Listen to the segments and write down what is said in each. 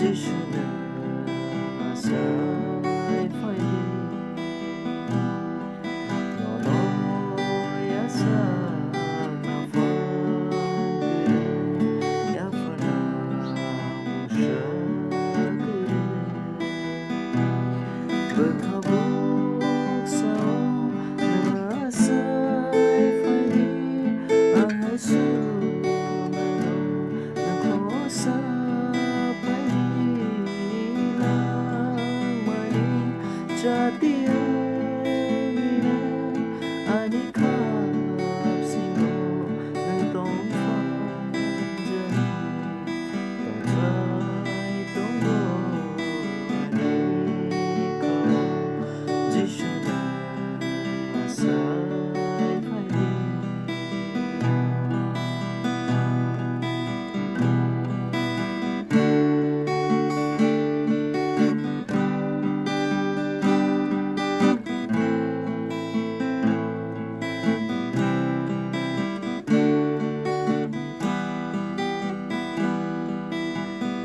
chỉ sợ là sai phải đi nó nói ya sa na phong ya fana musha berkabut sao na sai phải đi ang hasu na ko sa Jatiya mina ani khap singo nang tong fanjani tong trai tong go ani ko jishuna sai phai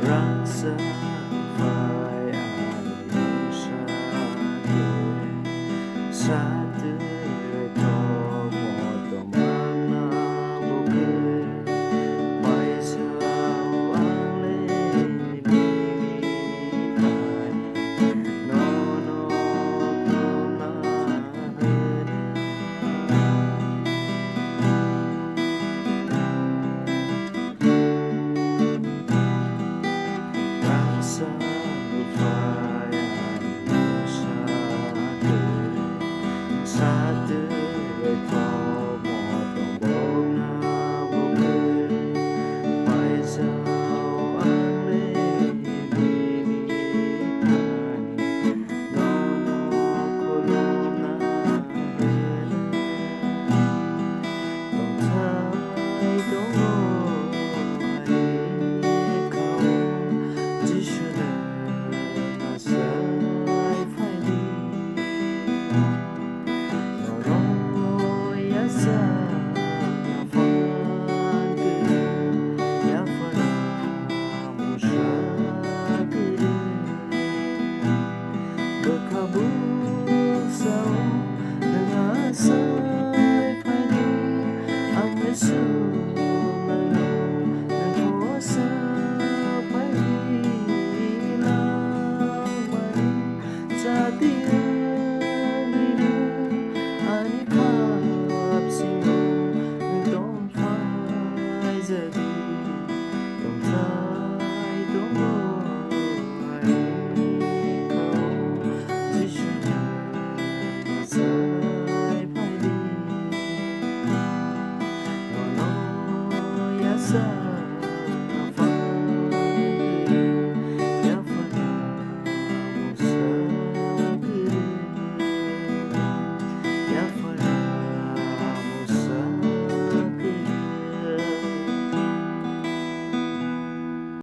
raksa